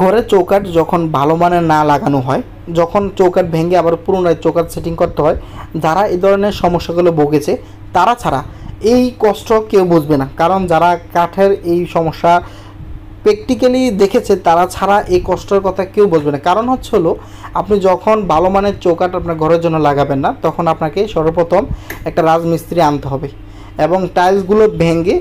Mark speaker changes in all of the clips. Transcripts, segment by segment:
Speaker 1: ঘরে চৌকাঠ যখন ভালো মানের না লাগানো হয়, যখন চৌকাঠ ভেঙে আবার পুনরায় চৌকাঠ সেটিং করতে হয়, যারা এই ধরনের সমস্যাগুলো ভুগেছে তারা ছাড়া এই কষ্ট কেউ বুঝবে না। কারণ যারা কাঠের এই সমস্যা প্র্যাকটিক্যালি দেখেছে তারা ছাড়া এই কষ্টের কথা কেউ বুঝবে না। কারণ হলো আপনি যখন ভালো মানের চৌকাঠ আপনার ঘরের জন্য লাগাবেন না, তখন আপনাকে সর্বপ্রথম একটা রাজমিস্ত্রি আনতে হবে এবং টাইলসগুলো ভেঙে,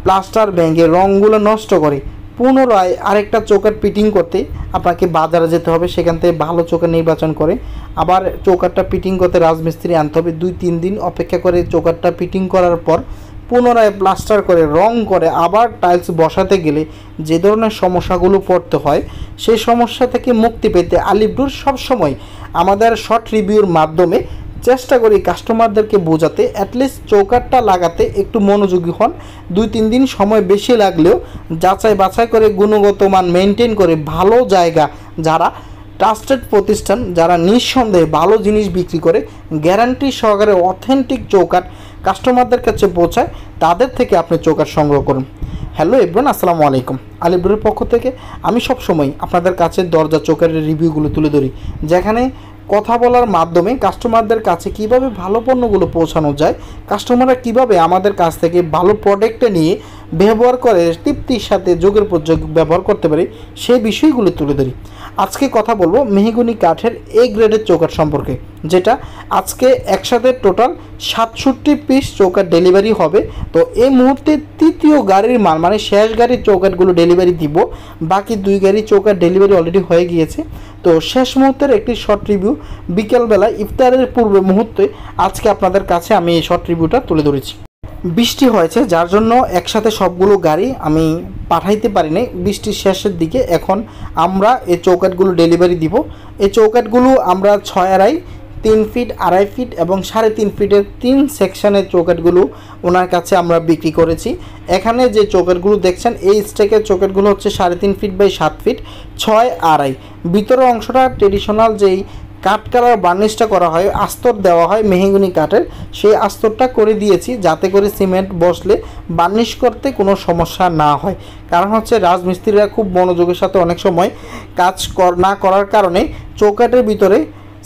Speaker 1: প্লাস্টার ভেঙে, রঙগুলো নষ্ট করে পুনরায় আরেকটা চৌকাঠ ফিটিং করতে আপনাকে বাজারে যেতে হবে। সেখান থেকে ভালো চৌকাঠ নির্বাচন করে আবার চৌকাঠটা ফিটিং করতে রাজমিস্ত্রি আনতে হবে। 2-3 দিন অপেক্ষা করে চৌকাঠটা ফিটিং করার পর পুনরায় প্লাস্টার করে, রং করে আবার টাইলস বসাতে গেলে যে ধরনের সমস্যাগুলো পড়তে হয়, সেই সমস্যা থেকে মুক্তি পেতে আলিফ ডোর সবসময় আমাদের শর্ট রিভিউর মাধ্যমে চেষ্টা করি কাস্টমারদেরকে বোঝাতে, অ্যাটলিস্ট চৌকাঠটা লাগাতে একটু মনোযোগী হন। 2-3 দিন সময় বেশি লাগলেও যাচাই বাছাই করে গুণগত মান মেনটেন করে ভালো জায়গা, যারা ট্রাস্টেড প্রতিষ্ঠান, যারা নিঃসন্দেহে ভালো জিনিস বিক্রি করে গ্যারান্টি সহকারে অথেন্টিক চৌকাঠ কাস্টমারদের কাছে পৌঁছায়, তাদের থেকে আপনি চৌকাঠ সংগ্রহ করুন। হ্যালো এভরিওয়ান, আসসালামু আলাইকুম। আলিফ ডোরের পক্ষ থেকে আমি সবসময় আপনাদের কাছে দরজা চৌকাঠের রিভিউগুলো তুলে ধরি, যেখানে কথা বলার মাধ্যমে কাস্টমারদের কাছে কিভাবে ভালো পণ্যগুলো পৌঁছানো যায়, কাস্টমাররা কিভাবে আমাদের কাছ থেকে ভালো প্রোডাক্টে নিয়ে ব্যবহার করে তৃপ্তির সাথে যোগের পর যোগ ব্যবহার করতে পারে, সেই বিষয়গুলো তুলে ধরি। আজকে কথা বলবো মেহগনি কাঠের এ গ্রেডের চৌকাঠ সম্পর্কে, যেটা আজকে একসাথে টোটাল 67 পিস চৌকাঠ ডেলিভারি হবে। তো এই মুহূর্তে তৃতীয় গাড়ির মাল, মানে শেষ গাড়ির চৌকাঠগুলো ডেলিভারি দিব। বাকি 2 গাড়ি চৌকাঠ ডেলিভারি অলরেডি হয়ে গিয়েছে। তো শেষ মুহূর্তের একটি শর্ট রিভিউ, বিকেলবেলা ইফতারের পূর্বে মুহূর্তে আজকে আপনাদের কাছে আমি এই শর্ট রিভিউটা তুলে ধরেছি। বৃষ্টি হয়েছে, যার জন্য একসাথে সবগুলো গাড়ি আমি পাঠাইতে পারিনি বৃষ্টির শেষের দিকে। এখন আমরা এই চৌকাঠগুলো ডেলিভারি দিব। এই চৌকাঠগুলো আমরা 6.5, 3 ফিট, 2.5 ফিট এবং 3.5 ফিটের 3 সেকশনের চৌকাঠগুলো ওনার কাছে আমরা বিক্রি করেছি। এখানে যে চৌকাঠগুলো দেখছেন, এই স্টেকের চৌকাঠগুলো হচ্ছে 3.5 ফিট বাই 7 ফিট, 6.5। ভিতরের অংশটা ট্রেডিশনাল যেই কাঠ কালার বার্নিশটা করা হয়, আস্তর দেওয়া হয় মেহগনি কাঠের, সেই আস্তরটা করে দিয়েছি যাতে করে সিমেন্ট বসলে বার্নিশ করতে কোনো সমস্যা না হয়। কারণ হচ্ছে রাজমিস্ত্রিরা খুব মনোযোগের সাথে অনেক সময় কাজ না করার কারণে চৌকাঠের ভিতরে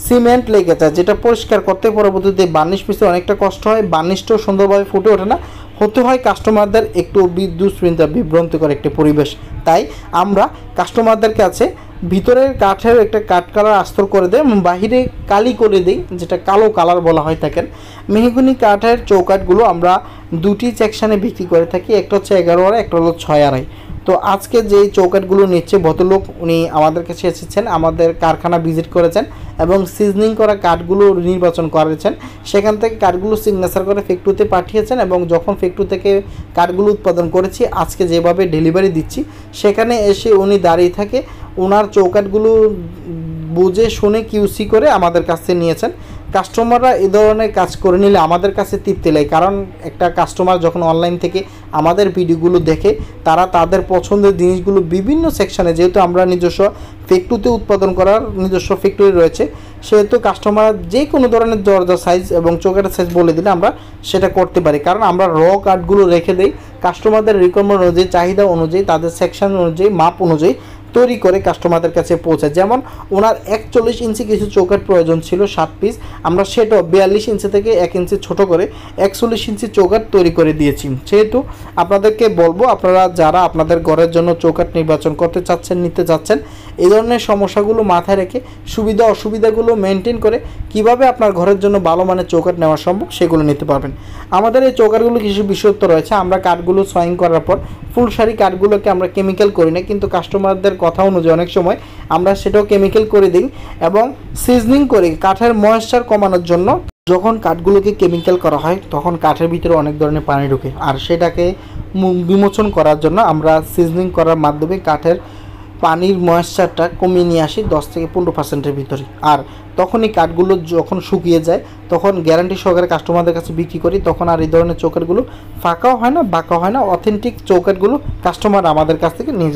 Speaker 1: সিমেন্ট লেগে যায়, যেটা পরিষ্কার করতে পরবর্তীতে বার্নিশ মিশতে অনেকটা কষ্ট হয়, বার্নিশটাও সুন্দরভাবে ফুটে ওঠে না, হতে হয় কাস্টমারদের একটু দুশ্চিন্তা, বিভ্রান্তিকর একটি পরিবেশ। তাই আমরা কাস্টমারদের কাছে ভিতরের কাঠের একটা কাঠ কালার আস্তর করে দেয় এবং বাহিরে কালি করে দিই, যেটা কালো কালার বলা হয় থাকেন। মেহগনি কাঠের চৌকাঠগুলো আমরা 2টি সেকশানে বিক্রি করে থাকি, একটা হচ্ছে 11.5, একটা হলো 6.5। তো আজকে যেই চৌকাঠগুলো নিচ্ছে ভদ্রলোক, উনি আমাদের কাছে এসেছেন, আমাদের কারখানা ভিজিট করেছেন এবং সিজনিং করা কাঠগুলো নির্বাচন করেছেন। সেখান থেকে কাঠগুলো সিগনেচার করে ফ্যাক্টরিতে পাঠিয়েছেন এবং যখন ফ্যাক্টরি থেকে কাঠগুলো উৎপাদন করেছি, আজকে যেভাবে ডেলিভারি দিচ্ছি, সেখানে এসে উনি দাঁড়িয়ে থাকে, ওনার চৌকাঠগুলো বুঝে শুনে কিউসি করে আমাদের কাছে নিয়েছেন। কাস্টমাররা এই ধরনের কাজ করে নিলে আমাদের কাছে তৃপ্তি লাগে। কারণ একটা কাস্টমার যখন অনলাইন থেকে আমাদের ভিডিওগুলো দেখে, তারা তাদের পছন্দের জিনিসগুলো বিভিন্ন সেকশানে, যেহেতু আমরা নিজস্ব ফ্যাক্টরিতে উৎপাদন করার নিজস্ব ফ্যাক্টরি রয়েছে, সেহেতু কাস্টমার যে কোনো ধরনের দরজা সাইজ এবং চৌকাঠের সাইজ বলে দিলে আমরা সেটা করতে পারি। কারণ আমরা র কাঠগুলো রেখে দিই কাস্টমারদের রিকোয়ারমেন্ট অনুযায়ী, চাহিদা অনুযায়ী, তাদের সেকশন অনুযায়ী, মাপ অনুযায়ী তৈরি করে কাস্টমারদের কাছে পৌঁছায়। যেমন ওনার 41 ইঞ্চি কিছু চৌকাঠ প্রয়োজন ছিল 7 পিস, আমরা সেটাও 42 ইঞ্চি থেকে 1 ইঞ্চি ছোট করে 41 ইঞ্চি চৌকাঠ তৈরি করে দিয়েছি। সেহেতু আপনাদেরকে বলবো, আপনারা যারা আপনাদের ঘরের জন্য চৌকাঠ নির্বাচন করতে চাচ্ছেন, নিতে চাচ্ছেন, এই ধরনের সমস্যাগুলো মাথায় রেখে সুবিধা অসুবিধাগুলো মেনটেন করে কিভাবে আপনার ঘরের জন্য ভালো মানের চৌকাঠ নেওয়া সম্ভব সেগুলো নিতে পারবেন। আমাদের এই চৌকাঠগুলো কিছু বিশেষত্ব রয়েছে। আমরা কাঠগুলো সোয়িং করার পর ফুল সারি কাঠগুলোকে আমরা কেমিক্যাল করি না, কিন্তু কাস্টমারদের কথা অনুযায়ী অনেক সময় আমরা সেটাও কেমিক্যাল করে দিই এবং সিজনিং করি কাঠের ময়েশ্চার কমানোর জন্য। যখন কাঠগুলোকে কেমিক্যাল করা হয় তখন কাঠের ভিতরে অনেক ধরনের পানি ঢোকে, আর সেটাকে বিমোচন করার জন্য আমরা সিজনিং করার মাধ্যমে কাঠের পানির ময়েশ্চারটা কমিয়ে নিয়ে আসি 10 থেকে 15%-এর ভিতরে। আর তখনই কাঠগুলো যখন শুকিয়ে যায়, তখন গ্যারান্টি সহকারে কাস্টমারদের কাছে বিক্রি করি। তখন আর এই ধরনের চৌকাঠগুলো ফাঁকাও হয় না, বাঁকাও হয় না, অথেন্টিক চৌকাঠগুলো কাস্টমার আমাদের কাছ থেকে নিয়ে